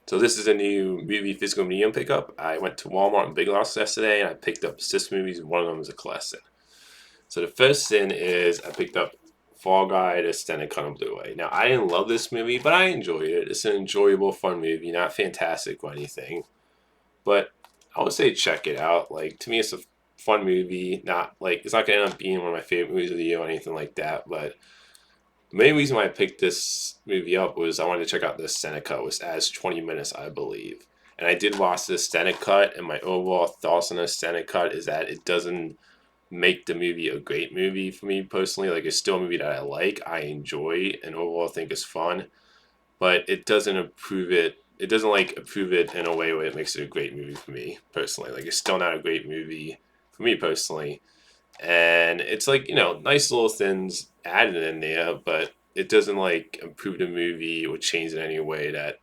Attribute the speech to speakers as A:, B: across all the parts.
A: So this is a new movie physical medium pickup. I went to Walmart and Big Lots yesterday, and I picked up 6 movies. One of them is a classic. So the first thing is I picked up Fall Guy, the extended cut on Blu-ray. Now I didn't love this movie, but I enjoyed it. It's an enjoyable, fun movie, not fantastic or anything, but I would say check it out. Like to me, it's a fun movie. Not like it's not gonna end up being one of my favorite movies of the year or anything like that, but the main reason why I picked this movie up was I wanted to check out the extended cut, which adds 20 minutes, I believe. And I did watch the extended cut, and my overall thoughts on the extended cut is that it doesn't make the movie a great movie for me personally. Like, it's still a movie that I like, I enjoy, and overall think it's fun, but it doesn't improve it. It doesn't like improve it in a way where it makes it a great movie for me personally. Like, it's still not a great movie for me personally, and it's like nice little things added in there, but it doesn't like improve the movie or change in any way that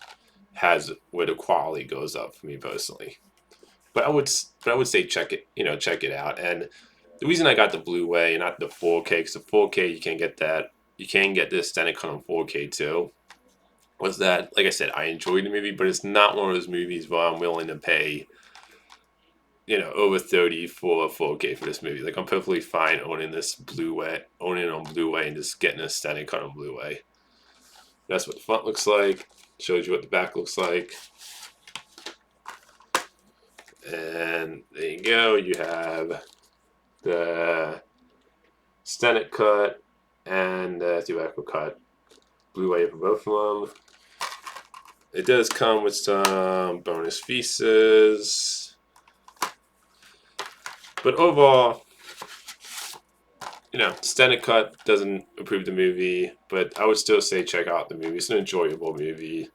A: has where the quality goes up for me personally. But I would say check it out. And the reason I got the Blu-ray and not the 4K, because the 4K you can get that, you can get the extended cut on 4K too, was that, like I said, I enjoyed the movie, but it's not one of those movies where I'm willing to pay over 30 for 4K for this movie. Like, I'm perfectly fine owning this Blu-ray, owning it on Blu-ray, and just getting a extended cut on Blu-ray. That's what the front looks like. Shows you what the back looks like. And there you go. You have the extended cut and the theoretical cut Blu-ray for both of them. It does come with some bonus features, but overall, extended cut doesn't improve the movie, but I would still say check out the movie. It's an enjoyable movie.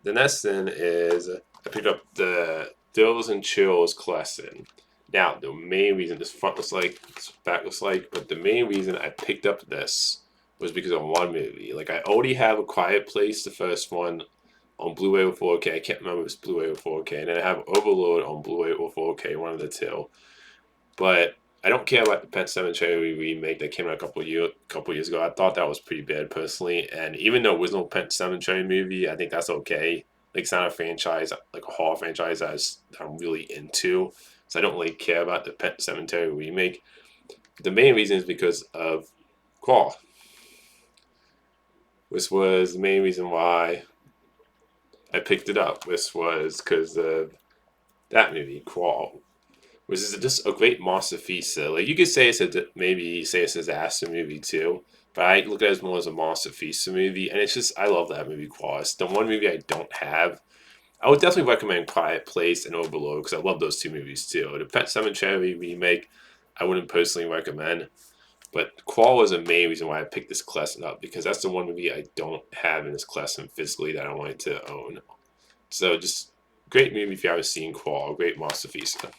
A: The next thing is I picked up the Thrills and Chills collection. Now, the main reason this front looks like, this back looks like, but the main reason I picked up this was because of one movie. Like, I already have A Quiet Place, the first one, on Blu-ray or 4K. I can't remember if it's Blu-ray or 4K. And then I have Overload on Blu-ray or 4K, one of the two. But I don't care about the Pet Sematary remake that came out a couple years ago. I thought that was pretty bad personally, and even though it was no Pet Sematary movie, I think that's okay. Like, it's not a franchise, like a horror franchise I'm really into, so I don't really care about the Pet Sematary remake. The main reason is because of Claw, which was the main reason why I picked it up. Which was because of that movie, Claw, which is just a great monster feature. Like, you could say maybe say it's a disaster movie too, but I look at it as more as a monster feature movie, and it's just I love that movie. Quas. The one movie I don't have, I would definitely recommend Quiet Place and Overload because I love those two movies too. The Pet Sematary remake, I wouldn't personally recommend, but Qual was the main reason why I picked this collection up because that's the one movie I don't have in this collection physically that I wanted to own. So just great movie if you haven't seen Qual, great monster feature.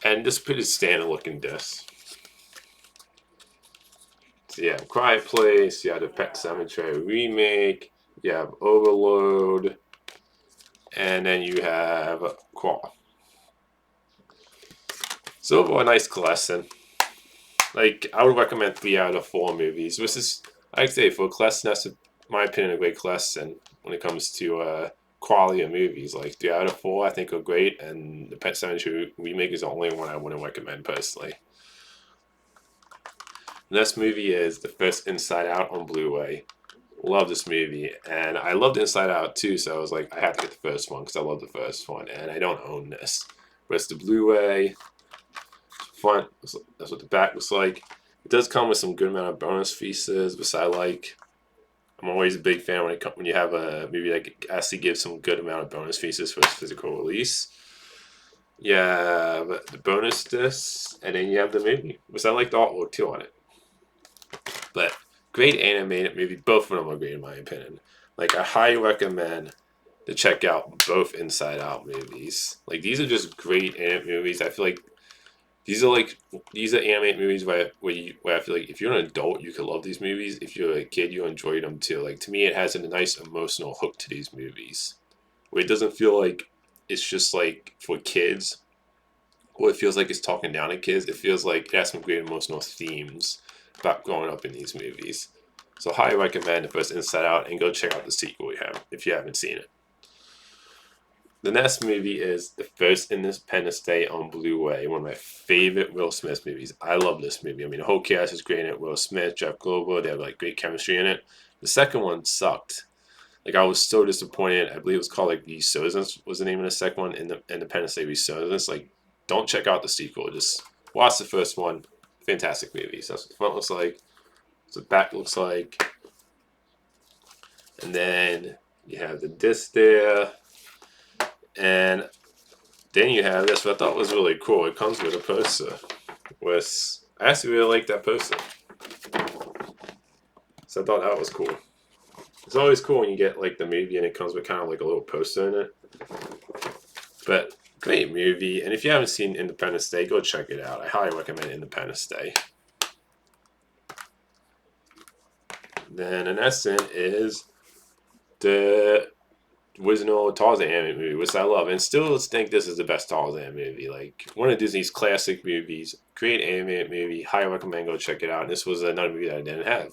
A: And this pretty standard looking disc. So you have Quiet Place, you have the Pet Sematary remake, you have Overload, and then you have Claw. So overall, a nice collection. Like, I would recommend 3 out of 4 movies, which is, I'd say, for a collection, that's, in my opinion, a great collection when it comes to quality of movies. Like, 3 out of 4, I think, are great, and the Pet Sematary remake is the only one I wouldn't recommend personally. The next movie is the first Inside Out on Blu-ray. Love this movie, and I loved Inside Out too, so I was like, I have to get the first one because I love the first one, and I don't own this. But it's the Blu-ray front. That's what the back looks like. It does come with some good amount of bonus features, which I like. I'm always a big fan when you have a movie that actually gives some good amount of bonus features for its physical release. You have the bonus disc, and then you have the movie, which I like the artwork too on it. But great animated movie. Both of them are great in my opinion. Like, I highly recommend to check out both Inside Out movies. Like, these are just great animated movies. I feel like these are animated movies where I feel like if you're an adult, you could love these movies. If you're a kid, you enjoy them too. Like, to me, it has a nice emotional hook to these movies, where it doesn't feel like it's just like for kids, or it feels like it's talking down to kids. It feels like it has some great emotional themes about growing up in these movies. So highly recommend the first Inside Out, and go check out the sequel if you haven't seen it. The next movie is The First Independence Day on Blu-ray, one of my favorite Will Smith movies. I love this movie. I mean, the whole cast is great in it. Will Smith, Jeff Goldblum, they have like great chemistry in it. The second one sucked. Like, I was so disappointed. I believe it was called like Resurgence was the name of the second one, in the Independence Day Resurgence. Like, don't check out the sequel. Just watch the first one. Fantastic movie. So that's what the front looks like. So the back looks like. And then you have the disc there. And then you have this, what I thought was really cool. It comes with a poster. I actually really like that poster. So I thought that was cool. It's always cool when you get like the movie and it comes with kind of like a little poster in it. But great movie. And if you haven't seen Independence Day, go check it out. I highly recommend Independence Day. Then the next thing is the original Tarzan animated movie, which I love, and still think this is the best Tarzan movie. Like, one of Disney's classic movies, great animated movie. Highly recommend go check it out. And this was another movie that I didn't have.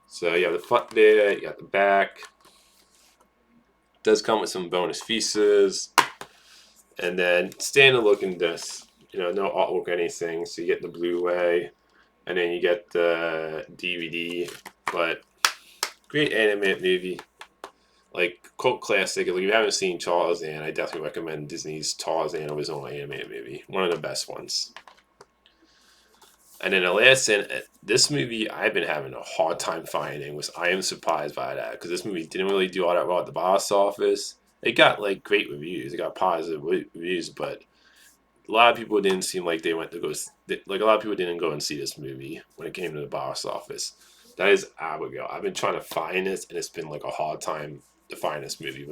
A: So you have the front there, you got the back. It does come with some bonus features, and then standard looking disc. No artwork or anything. So you get the Blu-ray, and then you get the DVD. But great animated movie. Like, cult classic. If you haven't seen Tarzan, I definitely recommend Disney's Tarzan original animated movie. One of the best ones. And then the last thing, this movie I've been having a hard time finding, was I am surprised by that, because this movie didn't really do all that well at the box office. It got like great reviews. It got positive reviews, but a lot of people didn't seem like they went to go. Like, a lot of people didn't go and see this movie when it came to the box office. That is Abigail. I've been trying to find this, and it's been like a hard time to find this movie.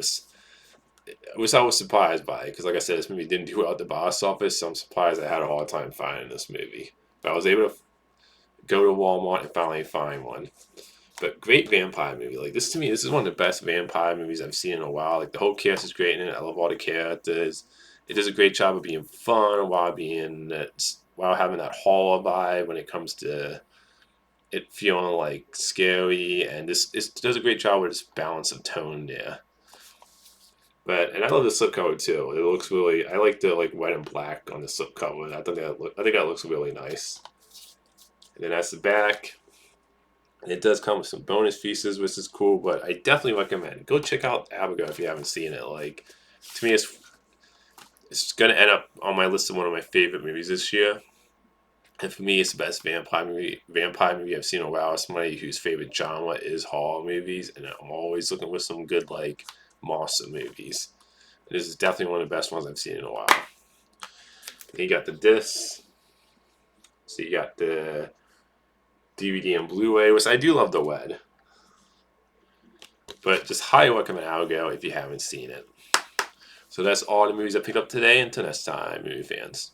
A: Which I was surprised by, because like I said, this movie didn't do well at the box office, so I'm surprised I had a hard time finding this movie. But I was able to go to Walmart and finally find one. But great vampire movie. Like, this, to me, this is one of the best vampire movies I've seen in a while. Like, the whole cast is great in it. I love all the characters. It does a great job of being fun while having that horror vibe when it comes to it feeling like scary, and it does a great job with this balance of tone there. And I love the slipcover too. It looks really. I like the red and black on the slipcover. I think that looks really nice. And then that's the back. And it does come with some bonus features, which is cool. But I definitely recommend go check out Abigail if you haven't seen it. Like, to me, it's gonna end up on my list of one of my favorite movies this year. And for me, it's the best vampire movie I've seen in a while. Somebody whose favorite genre is horror movies, and I'm always looking for some good like monster movies. This is definitely one of the best ones I've seen in a while. And you got the disc, so you got the DVD and Blu-ray, which I do love the WED. But just highly recommend Abigail if you haven't seen it. So that's all the movies I picked up today. Until next time, movie fans.